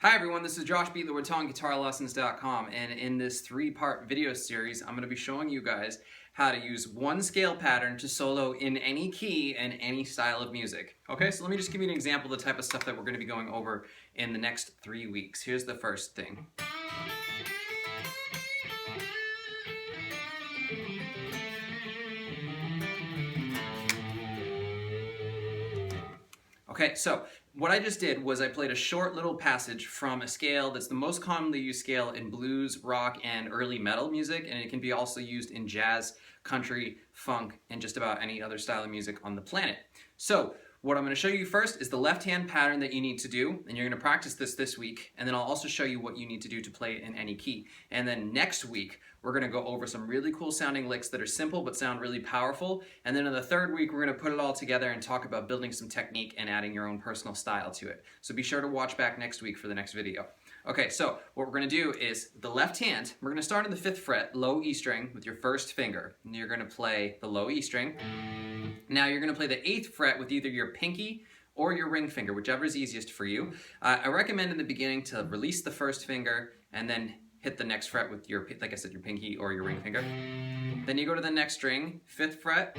Hi everyone, this is Josh Beatler with TalentGuitarLessons.com, and in this three-part video series I'm going to be showing you guys how to use one scale pattern to solo in any key and any style of music. Okay, so let me just give you an example of the type of stuff that we're going to be going over in the next 3 weeks. Here's the first thing. Okay, so what I just did was I played a short little passage from a scale that's the most commonly used scale in blues, rock, and early metal music, and it can be also used in jazz, country, funk, and just about any other style of music on the planet. So what I'm going to show you first is the left-hand pattern that you need to do, and you're going to practice this week, and then I'll also show you what you need to do to play it in any key. And then next week, we're going to go over some really cool sounding licks that are simple but sound really powerful, and then in the third week, we're going to put it all together and talk about building some technique and adding your own personal style to it. So be sure to watch back next week for the next video. Okay, so what we're going to do is the left hand, we're going to start on the 5th fret, low E string, with your first finger. And you're going to play the low E string. Now you're going to play the 8th fret with either your pinky or your ring finger, whichever is easiest for you. I recommend in the beginning to release the first finger and then hit the next fret with your, like I said, your pinky or your ring finger. Then you go to the next string, 5th fret,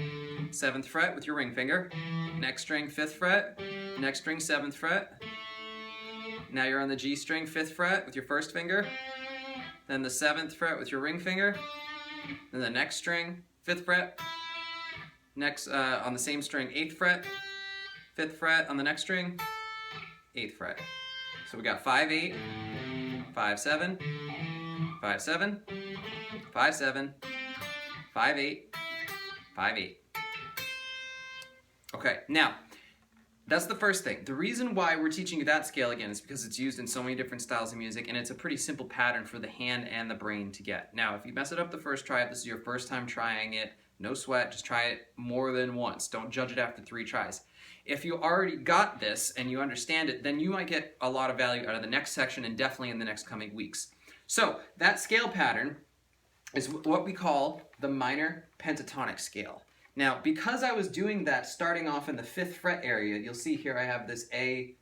7th fret with your ring finger. Next string, 5th fret, next string, 7th fret. Now you're on the G string, 5th fret with your first finger. Then the 7th fret with your ring finger. Then the next string, 5th fret. Next, on the same string, 8th fret, 5th fret on the next string, 8th fret. So we got 5-8, 5-7, 5-7, 5-7, 5-8, 5-8. Okay, now, that's the first thing. The reason why we're teaching you that scale again is because it's used in so many different styles of music, and it's a pretty simple pattern for the hand and the brain to get. Now, if you mess it up the first try, if this is your first time trying it, no sweat, just try it more than once. Don't judge it after 3 tries. If you already got this and you understand it, then you might get a lot of value out of the next section and definitely in the next coming weeks. So that scale pattern is what we call the minor pentatonic scale. Now, because I was doing that starting off in the 5th fret area, you'll see here I have this A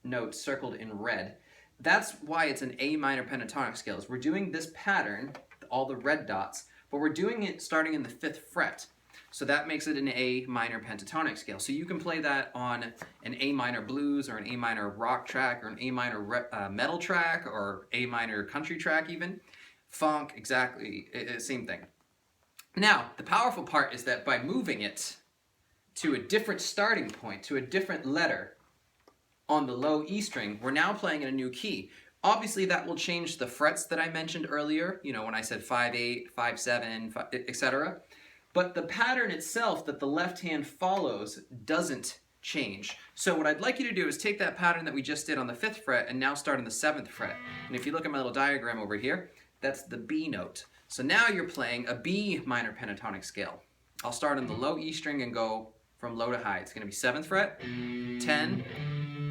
note circled in red. That's why it's an A minor pentatonic scale. Is we're doing this pattern, all the red dots, but we're doing it starting in the 5th fret. So that makes it an A minor pentatonic scale. So you can play that on an A minor blues or an A minor rock track or an A minor metal track or A minor country track even. Funk, exactly, same thing. Now, the powerful part is that by moving it to a different starting point, to a different letter on the low E string, we're now playing in a new key. Obviously, that will change the frets that I mentioned earlier, you know, when I said 5-8, 5-7, etc. But the pattern itself that the left hand follows doesn't change. So what I'd like you to do is take that pattern that we just did on the 5th fret and now start on the 7th fret. And if you look at my little diagram over here, that's the B note. So now you're playing a B minor pentatonic scale. I'll start on the low E string and go from low to high. It's going to be 7th fret, 10,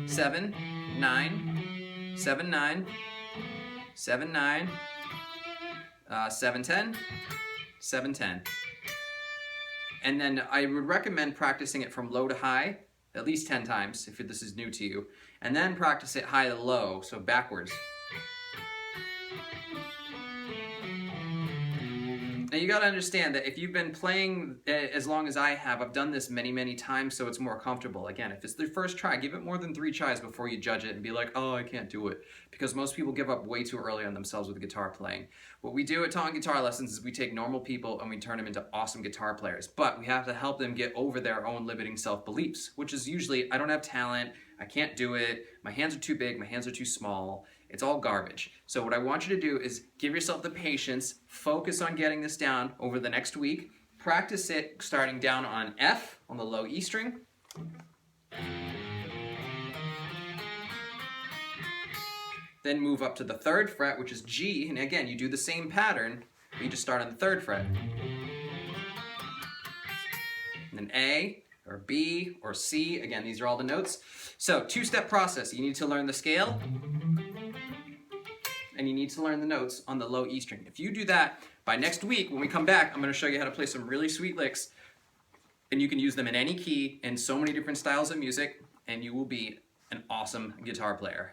7, 9, 7, 9, 7, 9, 7, 10, 7, 10. And then I would recommend practicing it from low to high, at least 10 times if this is new to you. And then practice it high to low, so backwards. Now you got to understand that if you've been playing as long as I have, I've done this many, many times, so it's more comfortable. Again, if it's the first try, give it more than 3 tries before you judge it and be like, oh, I can't do it. Because most people give up way too early on themselves with guitar playing. What we do at Talent Guitar Lessons is we take normal people and we turn them into awesome guitar players. But we have to help them get over their own limiting self-beliefs, which is usually, I don't have talent, I can't do it, my hands are too big, my hands are too small. It's all garbage. So what I want you to do is give yourself the patience, focus on getting this down over the next week, practice it starting down on F on the low E string. Then move up to the 3rd fret, which is G, and again, you do the same pattern, but you just start on the 3rd fret. And then A, or B, or C, again, these are all the notes. So, 2-step process. You need to learn the scale, and you need to learn the notes on the low E string. If you do that, by next week, when we come back, I'm going to show you how to play some really sweet licks, and you can use them in any key, in so many different styles of music, and you will be an awesome guitar player.